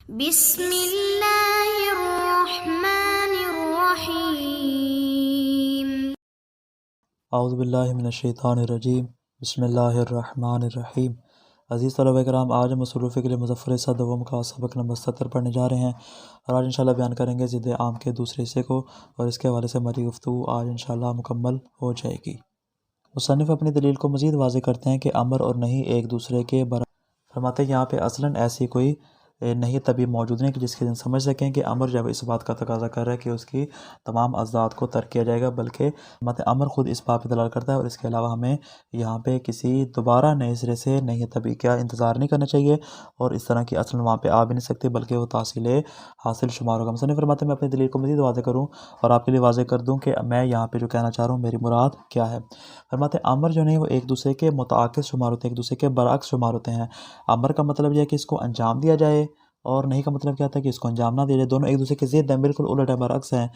بسم اللہ الرحمن الرحیم۔ اعوذ باللہ من الشیطان الرجیم، بسم اللہ الرحمن الرحیم۔ عزیز طلبہ کرام، آج ہم اصول فقہ مظفر صدوم کا سبق نمبر 70 پڑھنے جا رہے ہیں، اور آج انشاءاللہ بیان کریں گے ضد عام کے دوسرے حصے کو، اور اس کے حوالے سے ہماری گفتگو آج انشاءاللہ مکمل ہو جائے گی۔ مصنف اپنی دلیل کو مزید واضح کرتے ہیں کہ امر اور نہیں ایک دوسرے کے برابر۔ فرماتے ہیں یہاں پہ اصلاً ایسی کوئی نہیں طبیع موجود نہیں کہ جس کے سمجھ سکیں کہ امر جب اس بات کا تقاضا کر رہا ہے کہ اس کی تمام اجزاء کو ترک کیا جائے گا، بلکہ امر خود اس بات پہ دلالت کرتا ہے، اور اس کے علاوہ ہمیں یہاں پہ کسی دوبارہ نئے سرے سے نہیں طبیع کا انتظار نہیں کرنا چاہیے، اور اس طرح کی اصلاً وہاں پہ آ بھی نہیں سکتے، بلکہ وہ تحصیل حاصل شمار ہوگا۔ مصنف فرماتے ہیں میں اپنی دلیل کو مزید واضح کروں اور آپ کے لیے واضح کر دوں کہ میں یہاں پہ جو کہنا چاہ رہا ہوں میری مراد کیا ہے۔ فرماتے ہیں امر جو نہیں وہ ایک دوسرے کے متعاکس شمار ہوتے ہیں، ایک دوسرے کے برعکس شمار ہوتے ہیں۔ امر کا مطلب یہ ہے کہ اس کو انجام دیا جائے، اور نہیں کا مطلب کیا ہوتا ہے کہ اس کو انجام نہ دیا جائے۔ دونوں ایک دوسرے کے ضد ہیں، بالکل الٹ ہے، برعکس ہیں۔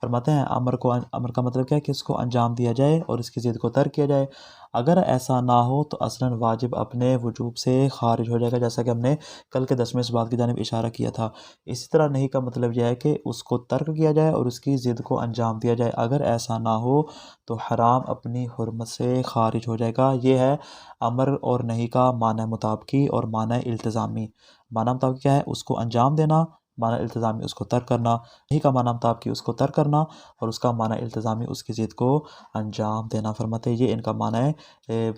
فرماتے ہیں امر کا مطلب کیا ہے کہ اس کو انجام دیا جائے اور اس کی ضد کو ترک کیا جائے۔ اگر ایسا نہ ہو تو اصلاً واجب اپنے وجوب سے خارج ہو جائے گا، جیسا کہ ہم نے کل کے 10ویں بات کی جانب اشارہ کیا تھا۔ اسی طرح نہیں کا مطلب یہ ہے کہ اس کو ترک کیا جائے اور اس کی ضد کو انجام دیا جائے۔ اگر ایسا نہ ہو تو حرام اپنی حرمت سے خارج ہو جائے گا۔ یہ ہے امر اور نہیں کا معنی مطابقی اور معنی التزامی۔ معنی مطابقی کیا ہے؟ اس کو انجام دینا، معنی التزامی اس کو ترک کرنا۔ نہیں کا معنی مطابقی اس کو ترک کرنا، اور اس کا معنی التزامی اس کی ضد کو انجام دینا۔ فرماتے ہیں یہ ان کا معنی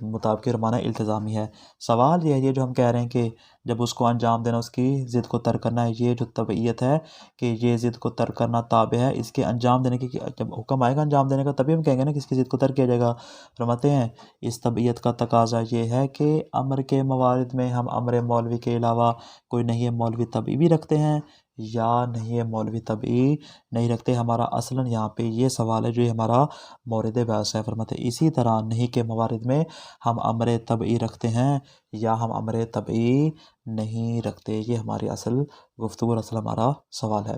مطابقی اور معنی التزامی ہے۔ سوال یہ ہے، یہ جو ہم کہہ رہے ہیں کہ جب اس کو انجام دینا اس کی ضد کو ترک کرنا ہے، یہ جو تبعیت ہے کہ یہ ضد کو ترک کرنا تابع ہے اس کے انجام دینے کی۔ جب حکم آئے گا انجام دینے کا تبھی ہم کہیں گے نا کہ اس کی ضد کو ترک کیا جائے گا۔ فرماتے ہیں اس تبعیت کا تقاضا یہ ہے کہ امر کے موارد میں ہم امر مولوی کے علاوہ کوئی نہیں مولوی طبعی بھی رکھتے ہیں یا نہیں مولوی طبعی نہیں رکھتے۔ ہمارا اصلاً یہاں پہ یہ سوال ہے جو یہ ہمارا مورد بحث ہے۔ فرماتے ہیں اسی طرح نہیں کے موارد میں ہم امر طبعی رکھتے ہیں یا ہم امر طبعی نہیں رکھتے۔ یہ ہماری اصل گفتگو اور اصل ہمارا سوال ہے۔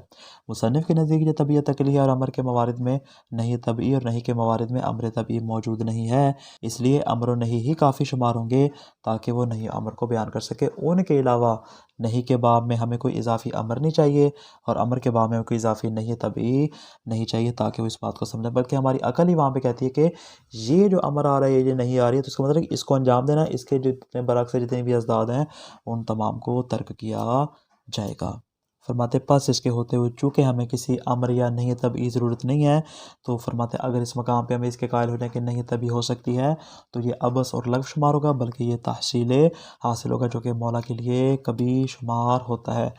مصنف کے نزدیک یہ طبیعت عقلی ہے، اور امر کے موارد میں نہیں طبعی اور نہیں کے موارد میں امر طبعی موجود نہیں ہے، اس لیے امر و نہیں ہی کافی شمار ہوں گے تاکہ وہ نہیں امر کو بیان کر سکے۔ ان کے علاوہ نہیں کے باب میں ہمیں کوئی اضافی امر نہیں چاہیے، اور امر کے باب میں کوئی اضافی نہیں طبعی نہیں چاہیے تاکہ وہ اس بات کو سمجھیں، بلکہ ہماری عقل ہی وہاں پہ کہتی ہے کہ یہ جو امر آ رہا ہے یہ نہیں آ رہی ہے، تو اس کا مطلب ہے کہ اس کو انجام دینا، اس کے جتنے برعکس جتنے بھی ازداد ہیں ان تمام کو ترک کیا جائے گا۔ فرماتے پس اس کے ہوتے ہوئے چونکہ ہمیں کسی امر یا نہیں طبعی ضرورت نہیں ہے، تو فرماتے اگر اس مقام پہ ہمیں اس کے قائل ہو جائیں کہ نہیں طبعی ہو سکتی ہے تو یہ عبث اور لغو شمار ہوگا، بلکہ یہ تحصیل حاصل ہوگا جو کہ مولا کے لیے کبھی شمار ہوتا ہے۔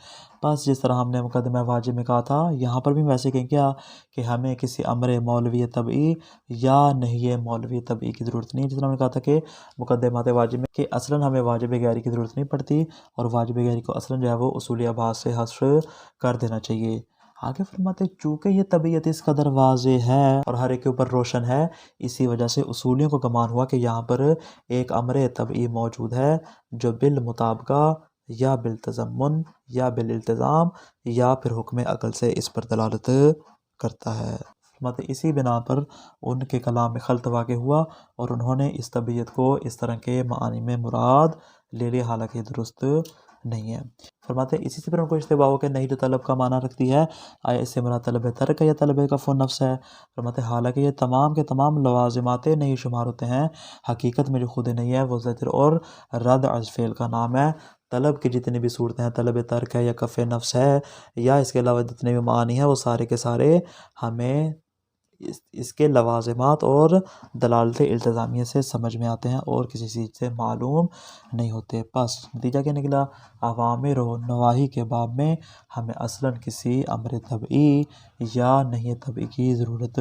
بس جس طرح ہم نے مقدمہ واجب میں کہا تھا، یہاں پر بھی ویسے کہیں کیا کہ ہمیں کسی امر مولوی طبعی یا نہیں مولوی طبعی کی ضرورت نہیں ہے، جس طرح ہم نے کہا تھا کہ مقدمات واجب میں کہ اصلاً ہمیں واجب غیری کی ضرورت نہیں پڑتی، اور واجب غیری کو اصلاً جو ہے وہ اصولی ابحاث سے حذف کر دینا چاہیے۔ آگے فرماتے چونکہ یہ طبیعت اس قدر واضح ہے اور ہر ایک کے اوپر روشن ہے، اسی وجہ سے اصولیوں کو گمان ہوا کہ یہاں پر ایک امر طبعی موجود ہے جو بالمطابقہ یا بالتضمن یا بالالتزام یا پھر حکم عقل سے اس پر دلالت کرتا ہے۔ فرماتے اسی بنا پر ان کے کلام میں خلط واقع ہوا، اور انہوں نے اس طبیعت کو اس طرح کے معانی میں مراد لے لیا، حالانکہ درست نہیں ہے۔ فرماتے اسی سے پھر ان کو اشتباہ ہو کہ نہیں جو طلب کا معنی رکھتی ہے، آیا اس سے مراد طلب ترک ہے یا طلب کف نفس ہے۔ فرماتے حالانکہ یہ تمام کے تمام لوازمات نہیں شمار ہوتے ہیں، حقیقت میں جو خود نہیں ہے وہ زجر اور رد از فعل کا نام ہے۔ طلب کی جتنی بھی صورتیں ہیں، طلب ترک ہے یا کف نفس ہے یا اس کے علاوہ جتنے بھی معانی ہیں، وہ سارے کے سارے ہمیں اس کے لوازمات اور دلالت التزامیہ سے سمجھ میں آتے ہیں اور کسی چیز سے معلوم نہیں ہوتے۔ پس نتیجہ کیا نکلا؟ اوامر و نواہی کے باب میں ہمیں اصلاً کسی امر طبعی یا نہیں طبعی کی ضرورت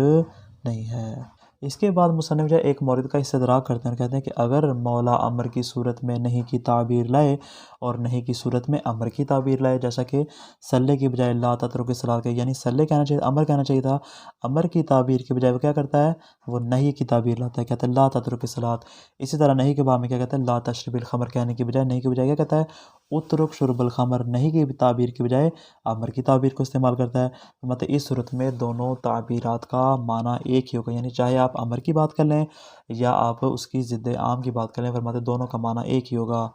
نہیں ہے۔ اس کے بعد مصنف جو ایک مورد کا استدراک کرتے ہیں اور کہتے ہیں کہ اگر مولا امر کی صورت میں نہیں کی تعبیر لائے اور نہیں کی صورت میں امر کی تعبیر لائے، جیسا کہ صلی کی بجائے لا تترک الصلاۃ کہ یعنی صلی کہنا چاہیے، امر کہنا چاہیے تھا، امر کی تعبیر کے بجائے وہ کیا کرتا ہے؟ وہ نہیں کی تعبیر لاتا ہے، کہتا ہے لا تترک الصلاۃ۔ اسی طرح نہیں کے باب میں کیا کہتا ہے؟ لا تشرب الخمر کہنے کی بجائے نہیں کی بجائے کیا کہتا ہے؟ اترک شرب الخمر۔ نہیں کی تعبیر کی بجائے امر کی تعبیر کو استعمال کرتا ہے۔ مطلب اس صورت میں دونوں تعبیرات کا معنی ایک ہی ہوگا، یعنی چاہے آپ امر کی بات کر لیں یا آپ اس کی ضد عام کی بات کر لیں، فرماتے دونوں کا معنی ایک ہی ہوگا۔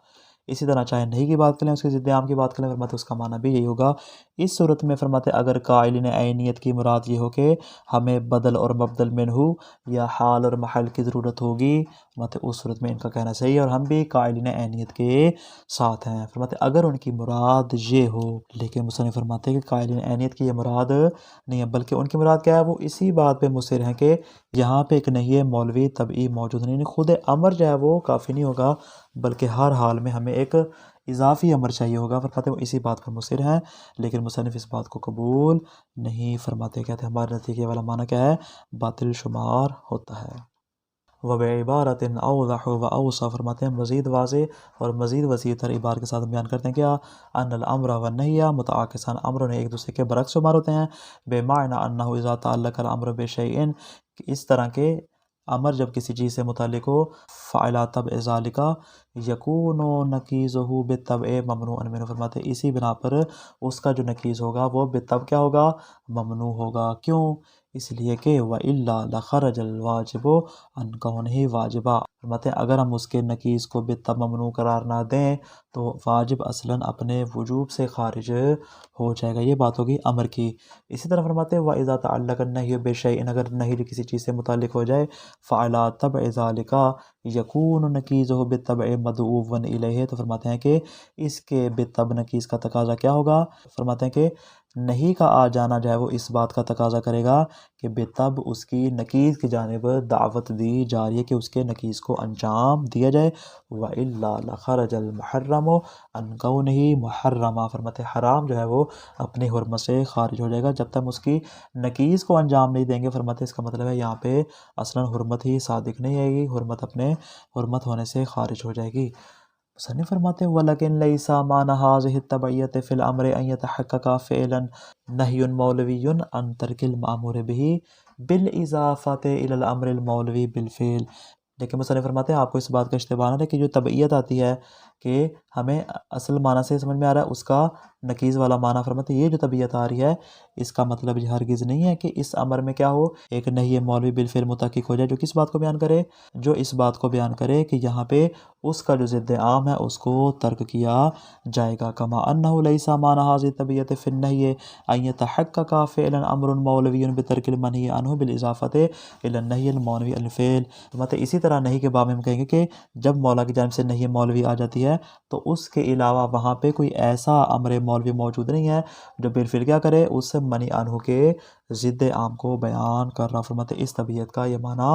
اسی طرح چاہے نہیں کی بات کریں، اس کے ضد عام کی بات کریں، فرماتے اس کا معنی بھی یہی ہوگا۔ اس صورت میں فرماتے اگر قائلین عینیت کی مراد یہ ہو کہ ہمیں بدل اور مبدل منہو یا حال اور محل کی ضرورت ہوگی، فرماتے اس صورت میں ان کا کہنا صحیح ہے اور ہم بھی قائلین عینیت کے ساتھ ہیں۔ فرماتے اگر ان کی مراد یہ ہو، لیکن مصنف فرماتے ہیں کہ قائلین عینیت کی یہ مراد نہیں ہے، بلکہ ان کی مراد کیا ہے، وہ اسی بات پہ مصر ہیں کہ یہاں پہ ایک نہیں مولوی طبعی موجود نہیں، خود امر جو ہے وہ کافی نہیں ہوگا، بلکہ ہر حال میں ہمیں ایک اضافی امر چاہیے ہوگا۔ فرماتے وہ اسی بات پر مصر ہیں، لیکن مصنف اس بات کو قبول نہیں فرماتے، کہتے ہیں ہمارے نتیجے والا معنی کیا ہے، باطل شمار ہوتا ہے۔ وَبِعِبَارَةٍ أَوْضَحُ وَأَوْصَى، فرماتے ہیں مزید واضح اور مزید وسیع تر عبارت کے ساتھ بیان کرتے ہیں کیا، ان الامر والنہی متعاکسان، امر نے ایک دوسرے کے برعکس شمار ہوتے ہیں، بمعنی انہ اذا تعلق الامر بشیء، اس طرح کے امر جب کسی چیز سے متعلق ہو، فعلا طبع ذالک یکون نقیضہ بالطبع ممنوعا منہ، فرماتے ہیں اسی بنا پر اس کا جو نقیض ہوگا وہ بالطبع کیا ہوگا، ممنوع ہوگا۔ کیوں؟ اس لیے کہ وَإِلَّا لَخَرَجَ الْوَاجِبُ عَنْ كَوْنِهِ واجبہ، فرماتے ہیں اگر ہم اس کے نقیض کو بالطبع ممنوع قرار نہ دیں تو واجب اصلاً اپنے وجوب سے خارج ہو جائے گا، یہ بات ہوگی امر کی۔ اسی طرح فرماتے ہیں وَإِذَا تَعَلَّقَ النَّهْيُ بِشَيْءٍ، اگر نہیں کسی چیز سے متعلق ہو جائے، فَعَلَى طَبْعِ ذَلِكَ يَكُونُ نَقِيضُهُ بِالطَّبْعِ مَدْعُوًا إِلَيْهِ، تو فرماتے ہیں کہ اس کے بالطبع نقیض کا تقاضا کیا ہوگا، فرماتے ہیں کہ نہیں کا آ جانا جو ہے وہ اس بات کا تقاضا کرے گا کہ بالطبع اس کی نقیض کی جانب دعوت دی جا رہی ہے کہ اس کے نقیض کو انجام دیا جائے۔ وَإِلَّا لَخَرَجَ الْمُحَرَّمُ عَنْ كَوْنِهِ مُحَرَّمًا، فرماتے حرام جو ہے وہ اپنی حرمت سے خارج ہو جائے گا جب تک اس کی نقیض کو انجام نہیں دیں گے۔ فرماتے اس کا مطلب ہے یہاں پہ اصلاً حرمت ہی صادق نہیں آئے گی، حرمت اپنے حرمت ہونے سے خارج ہو جائے گی۔ مصنف فرماتے ہیں وَلَكِنْ لَيْسَ مَعْنَ هَذِهِ التَّبْعِيَّةِ فِي الْأَمْرِ أَنْ يَتَحَقَّقَ فِعْلًا نَهْيٌ مَوْلَوِيٌّ عَنْ تَرْكِ الْمَأْمُورِ بِهِ بِالْإِضَافَةِ إِلَى الْأَمْرِ الْمَوْلَوِي بِالْفِعْلِ، لیکن مصنف فرماتے ہیں آپ کو اس بات کا اشتباہ نہ ہے کہ جو طبعیت آتی ہے کہ ہمیں اصل معنی سے سمجھ میں آ رہا ہے، اس کا نقیض والا معنی، فرماتے یہ جو طبعیت آ رہی ہے اس کا مطلب یہ ہرگز نہیں ہے کہ اس امر میں کیا ہو، ایک نہی مولوی بالفعل متحقق ہو جائے، جو کس بات کو بیان کرے، جو اس بات کو بیان کرے کہ یہاں پہ اس کا جو ضد عام ہے اس کو ترک کیا جائے گا۔ کما انہ لیس معنی هذه الطبیعۃ فی النہی ان یتحقق فعلا امر مولوی بترک المنہی عنہ بالاضافۃ الی النہی المولوی الفعل، مطلب اسی طرح نہیں کے باب میں ہم کہیں گے کہ جب مولا کی جانب سے نہیں مولوی آ جاتی ہے تو اس کے علاوہ وہاں پہ کوئی ایسا امر مولوی موجود نہیں ہے جو بالفعل کیا کرے، اس منی عنہ کے ضد عام کو بیان کر رہا۔ فرماتے اس طبیعت کا یہ معنی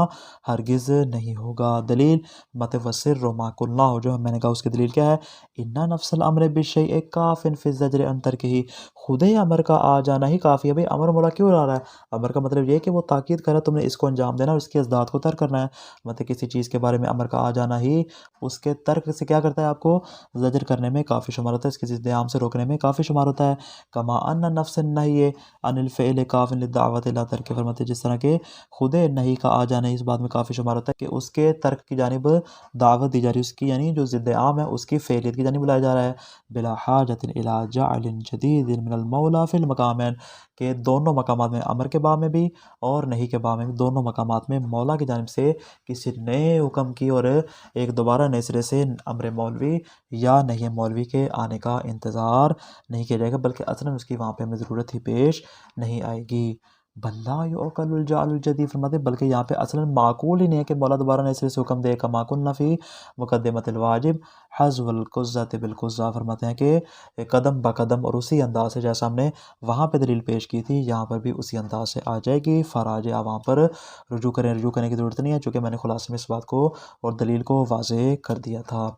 ہرگز نہیں ہوگا۔ دلیل متوسر ما قلنا ہو، جو میں نے کہا اس کی دلیل کیا ہے، اِنَّ نَفْسَ الْأَمْرِ بِالشَّيْءِ كَافٍ فِي الزَّجْرِ عَنْ تَرْكِهِ، خود ہی امر کا آ جانا ہی کافی ہے۔ بھئی امر مولا کیوں لا رہا ہے، امر کا مطلب یہ ہے کہ وہ تاکید کر رہا ہے تم نے اس کو انجام دینا اور اس کی ازداد کو ترک کرنا ہے، مطلب کسی چیز کے بارے میں امر کا آ جانا ہی اس کے ترک سے کیا کرتا ہے، آپ کو زجر کرنے میں کافی شمار ہوتا ہے، اس کے ضد عام سے روکنے میں کافی شمار ہوتا ہے۔ کما ان نفس النہی عن الفعل کاف للدعوت الی ترک، فرماتے جس طرح کہ خود نہیں کا آ جانا اس بات میں کافی شمار ہوتا ہے کہ اس کے ترک کی جانب دعوت دی جا رہی ہے، اس کی یعنی جو ضد عام ہے اس کی فعلیت کی جانب بلایا جا رہا ہے۔ بلا حاجت الی جعل جدید من المولا فی المقامین، کہ دونوں مقامات میں، امر کے باب میں بھی اور نہیں کے باب میں بھی، دونوں مقامات میں مولا کی جانب سے کسی نئے حکم کی اور ایک دوبارہ نئے سرے سے امر مولوی یا نہیں مولوی کے آنے کا انتظار نہیں کیا جائے گا، بلکہ اصلاً اس کی وہاں پہ ہمیں ضرورت ہی پیش نہیں آئے گی۔ بل لا یعقل الجعل الجدید، فرماتے بلکہ یہاں پہ اصلاً معقول ہی نہیں ہے کہ مولا دوبارہ نئے سرے سے حکم دے، کما قلنا فی مقدمۃ الواجب حذف القزۃ بالقزہ، فرماتے ہیں کہ قدم بقدم اور اسی انداز سے جیسا ہم نے وہاں پہ دلیل پیش کی تھی یہاں پر بھی اسی انداز سے آ جائے گی۔ فراجع وہاں پر رجوع کرنے کی ضرورت نہیں ہے، چونکہ میں نے خلاصے میں اس بات کو اور دلیل کو واضح کر دیا تھا۔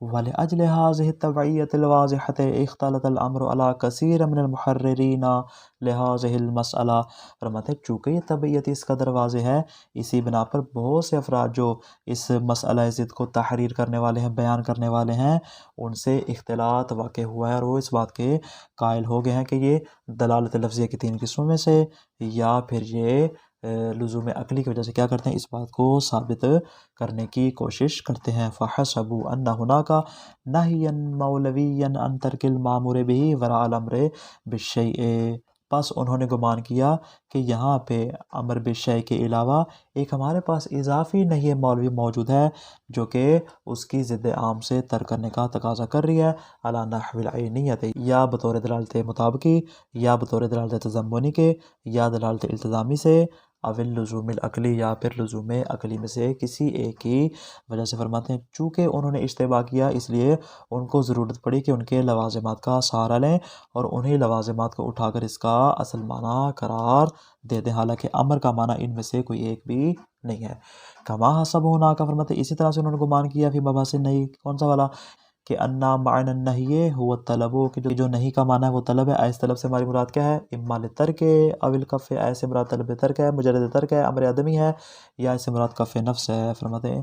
وَلِأَجْلِ هَذِهِ التَّبْعِيَّةِ الْوَاضِحَةِ اخْتَلَطَ الْأَمْرُ عَلَى كَثِيرٍ مِنَ الْمُحَرِّرِينَ لِهَذِهِ الْمَسْأَلَةِ، فرماتے ہیں چونکہ یہ طبعیت اس قدر واضح ہے، اسی بنا پر بہت سے افراد جو اس مسئلہ ضد کو تحریر کرنے والے ہیں، بیان کرنے والے ہیں، ان سے اختلاط واقع ہوا ہے اور وہ اس بات کے قائل ہو گئے ہیں کہ یہ دلالت لفظیہ کی 3 قسموں میں سے یا پھر یہ لزوم عقلی کی وجہ سے کیا کرتے ہیں، اس بات کو ثابت کرنے کی کوشش کرتے ہیں۔ فَحَسَبُوا أَنَّ هُنَاكَ نَهْيًا مَوْلَوِيًّا عَنْ تَرْكِ الْمَأْمُورِ بِهِ وَرَاءَ الْأَمْرِ بِالشَّيْءِ، بس انہوں نے گمان کیا کہ یہاں پہ امر بالشیء کے علاوہ ایک ہمارے پاس اضافی نہیں مولوی موجود ہے جو کہ اس کی ضد عام سے ترک کرنے کا تقاضا کر رہی ہے، علی نحو العینیت، یا بطور دلالت مطابقی، یا بطور دلالت تضمنی کے، یا دلالت التزامی سے، اول لزوم العقلی، یا پھر لزوم عقلی میں سے کسی ایک کی وجہ سے۔ فرماتے ہیں چونکہ انہوں نے اشتباہ کیا اس لیے ان کو ضرورت پڑی کہ ان کے لوازمات کا سہارا لیں اور انہیں لوازمات کو اٹھا کر اس کا اصل معنی قرار دے دیں، حالانکہ امر کا معنی ان میں سے کوئی ایک بھی نہیں ہے۔ کما حسب ہونا کا فرماتے ہیں اسی طرح سے انہوں نے گمان کیا فی مباحث نہیں، کون سا والا، کہ انا معنی النہی ہوا الطلب، کہ جو نہیں کا معنی ہے وہ طلب ہے۔ ایس طلب سے ہماری مراد کیا ہے، اما للترک او الکف، ایسے مراد طلب ترک ہے، مجرد ترک ہے، امر عدمی ہے، یا اس سے مراد کف نفس ہے۔ فرماتے ہیں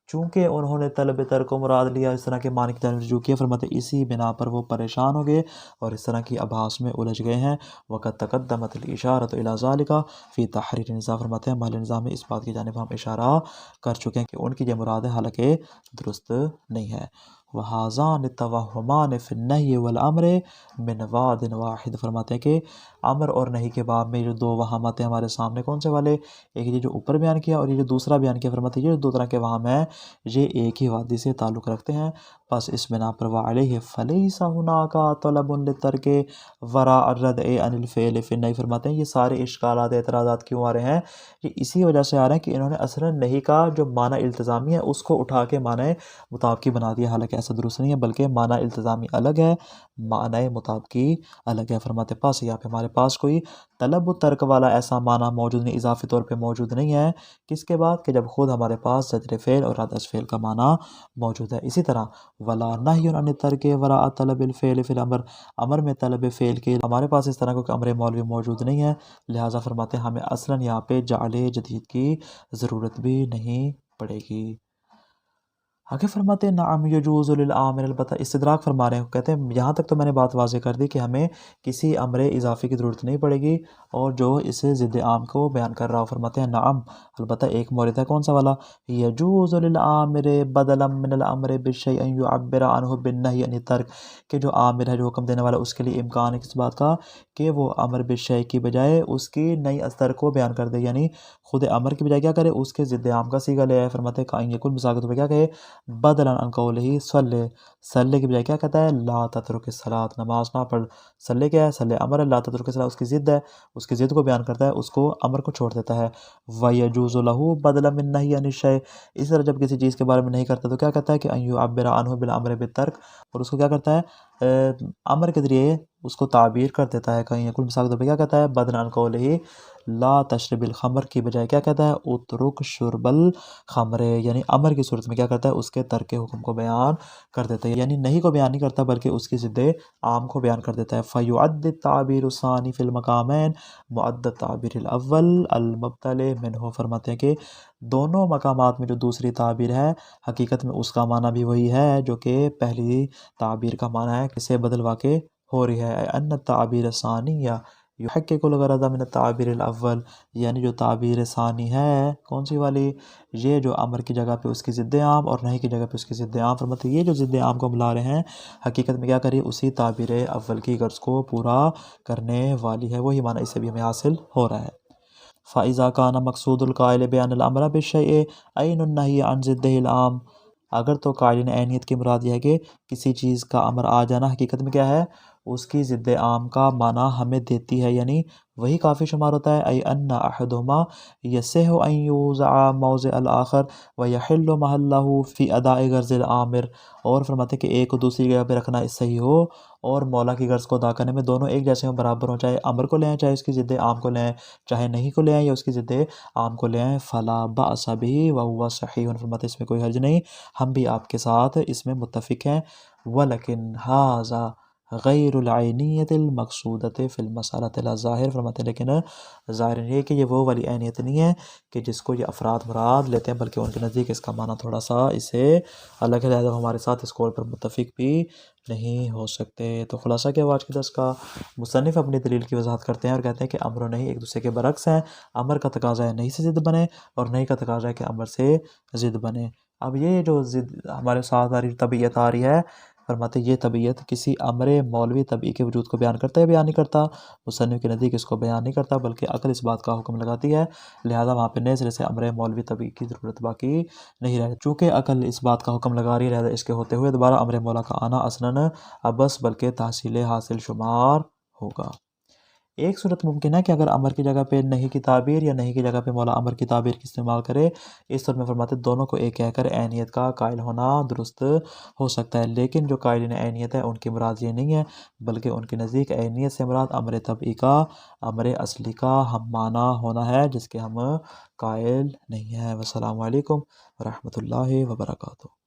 چونکہ انہوں نے طلب ترک کو مراد لیا، اس طرح کے معنی کی طرف رجوع کیا، فرماتے ہیں اسی بنا پر وہ پریشان ہو گئے اور اس طرح کی ابحاث میں الجھ گئے ہیں۔ وقد تقدمت الاشارۃ الی ذلک فی تحریر النظام، فرماتے ہیں محل نظام میں اس بات کی جانب ہم اشارہ کر چکے ہیں کہ ان کی یہ مراد ہے، حالانکہ درست نہیں ہے۔ وَهَذَانِ التَّوَهُّمَانِ فِي النَّهْيِ وَالْأَمْرِ مِنْ وَعْدٍ وَاحِدٍ، فرماتے ہیں کہ امر اور نہیں کے باب میں جو دو وہامات ہیں ہمارے سامنے، کون سے والے، ایک یہ جو اوپر بیان کیا اور یہ جو دوسرا بیان کیا، فرماتے ہیں یہ دو طرح کے وہام ہیں، یہ ایک ہی وادی سے تعلق رکھتے ہیں۔ بس اس بنا پر وعلیہ فلیس هناك طلب للترک وراء الردع عن الفعل فی النہی، فرماتے ہیں یہ سارے اشکالات اعتراضات کیوں آ رہے ہیں، یہ اسی وجہ سے آ رہے ہیں کہ انہوں نے اصلا نہیں کا جو معنی التزامی ہے اس کو اٹھا کے معنی مطابقی بنا دیا، حالانکہ ایسا درست نہیں ہے، بلکہ معنی التزامی الگ ہے، معنی مطابقی الگ ہے۔ فرماتے پاس یہاں پہ ہمارے پاس کوئی طلب و ترک والا ایسا معنی موجود نہیں، اضافی طور پہ موجود نہیں ہے، کس کے بعد، کہ جب خود ہمارے پاس زجر فعل اور رد از فعل کا معنی موجود ہے۔ اسی طرح ولا نہی عن الترک وراء طلب الفعل فی الامر، امر میں طلب فعل کے ہمارے پاس اس طرح کا امر مولوی موجود نہیں ہے، لہٰذا فرماتے ہیں ہمیں اصلاً یہاں پہ جعل جدید کی ضرورت بھی نہیں پڑے گی۔ آگے فرماتے ہیں نعم یجوز للآمر، البتہ استدراک فرما رہے ہیں، کہتے ہیں یہاں تک تو میں نے بات واضح کر دی کہ ہمیں کسی امر اضافی کی ضرورت نہیں پڑے گی اور جو اسے ضد عام کو بیان کر رہا ہو۔ فرماتے ہیں نعم، البتہ ایک مورد ہے، کون سا والا، یجوز للآمر بدلا من الامر بالشیء ان یعبر عنہ بالنہی عن الترک، کہ جو آمر ہے جو حکم دینے والا اس کے لیے امکان ہے کس بات کا، کہ وہ امر بالشیء کی بجائے اس کی نئی از ترک کو بیان کر دے، یعنی خود امر کی بجائے کیا کرے، اس کے ضد عام کا صیغہ لے آئے۔ فرماتے ہیں کائن یکن مثال کے طور پہ کیا کہے، بدلا عن قولہ صلی، صلی کی بجائے کیا کہتا ہے، لا تترک الصلاۃ، نماز نہ پڑھ، صلی کیا ہے، صلی امر ہے، لا تترک الصلاۃ اس کی ضد ہے، اس کی ضد کو بیان کرتا ہے، اس کو امر کو چھوڑ دیتا ہے۔ ویجوز لہ بدلا من نہی عن الشیء، اس طرح جب کسی چیز کے بارے میں نہیں کرتا تو کیا کہتا ہے کہ ان یعبر عنہ بالامر بالترک، اور اس کو کیا کرتا ہے، امر کے ذریعے اس کو تعبیر کر دیتا ہے۔ کہیں کل مثال کے طور پہ کیا کہتا ہے، بدلا عن قولہ لا تشرب الخمر کی بجائے کیا کہتا ہے، اترک شرب الخمر، یعنی امر کی صورت میں کیا کرتا ہے، اس کے ترک حکم کو بیان کر دیتا ہے، یعنی نہیں کو بیان نہیں کرتا بلکہ اس کی ضد عام کو بیان کر دیتا ہے۔ فیعد التعبیر الثانی فی المقامین معد التعبیر الاول المبتلى منہ، فرماتے ہیں کہ دونوں مقامات میں جو دوسری تعبیر ہے حقیقت میں اس کا معنی بھی وہی ہے جو کہ پہلی تعبیر کا معنی ہے، کسے بدل واقع ہو رہی ہے۔ ان التعبیر الثانیہ یحقق الغرض من التعبیر الاول، یعنی جو تعبیر ثانی ہے کون سی والی، یہ جو امر کی جگہ پہ اس کی ضد عام اور نہیں کی جگہ پہ اس کی ضد عام، فرماتے ہیں یہ جو ضد عام کو ملا رہے ہیں حقیقت میں کیا کری، اسی تعبیر اول کی غرض کو پورا کرنے والی ہے، وہی معنی اس سے بھی ہمیں حاصل ہو رہا ہے۔ فَإِذَا كَانَ مَقْصُودُ الْقَائِلِ بِأَنَّ الْأَمْرَ بِالشَّيْءِ عَيْنُ النَّهْيِ عَنْ ضِدِّهِ الْعَامِ، اگر تو قائلین عینیت کی مراد یہ ہے کہ کسی چیز کا امر آ جانا حقیقت میں کیا ہے، اس کی ضد عام کا معنی ہمیں دیتی ہے، یعنی وہی کافی شمار ہوتا ہے۔ ای ان احدہما یصح ان یوضع موضع الاخر ویحل محلہ فی اداء غرض العامر، اور فرماتے کہ ایک کو دوسری جگہ پہ رکھنا اس صحیح ہو اور مولا کی غرض کو ادا کرنے میں دونوں ایک جیسے ہوں، برابر ہوں، چاہے امر کو لے آئیں چاہے اس کی ضد عام کو لے آئیں، چاہے نہیں کو لے آئیں یا اس کی ضد عام کو لے آئیں، فلا باس بہ وہو صحیح، فرماتے اس میں کوئی حرج نہیں، ہم بھی آپ کے ساتھ اس میں متفق ہیں۔ ولیکن ھذا غیر العینیت المقصودۃ فی المسألۃ الظاہر، فرماتے ہیں لیکن ظاہر یہ کہ یہ وہ والی عینیت نہیں ہے کہ جس کو یہ افراد مراد لیتے ہیں، بلکہ ان کے نزدیک اس کا معنی تھوڑا سا اسے الگ ہے، لہٰذا ہمارے ساتھ اس قول پر متفق بھی نہیں ہو سکتے۔ تو خلاصہ کیا آج کے درس کا، مصنف اپنی دلیل کی وضاحت کرتے ہیں اور کہتے ہیں کہ امر و نہیں ایک دوسرے کے برعکس ہیں، امر کا تقاضا ہے نہیں سے ضد بنے اور نہیں کا تقاضا ہے کہ امر سے ضد بنے۔ اب یہ جو ضد ہمارے ساتھ آ رہی طبیعت آ رہی ہے فرماتے یہ طبیعت کسی امر مولوی طبعی کے وجود کو بیان کرتا ہے، بیان نہیں کرتا، مصنف کے نزدیک اس کو بیان نہیں کرتا، بلکہ عقل اس بات کا حکم لگاتی ہے، لہذا وہاں پہ نئے سرے سے امر مولوی طبعی کی ضرورت باقی نہیں رہتی۔ چونکہ عقل اس بات کا حکم لگا رہی ہے، لہذا اس کے ہوتے ہوئے دوبارہ امر مولا کا آنا اصلاً ابس بلکہ تحصیل حاصل شمار ہوگا۔ ایک صورت ممکن ہے کہ اگر امر کی جگہ پہ نہیں کی تعبیر یا نہیں کی جگہ پہ مولا امر کی تعبیر کی استعمال کرے، اس صورت میں فرماتے دونوں کو ایک کہہ کر عینیت کا قائل ہونا درست ہو سکتا ہے، لیکن جو قائلین عینیت ہے ان کی مراد یہ نہیں ہے، بلکہ ان کے نزدیک عینیت سے مراد امر طبعی کا امر اصلی کا ہم معنی ہونا ہے، جس کے ہم قائل نہیں ہیں۔ والسلام علیکم ورحمۃ اللہ وبرکاتہ۔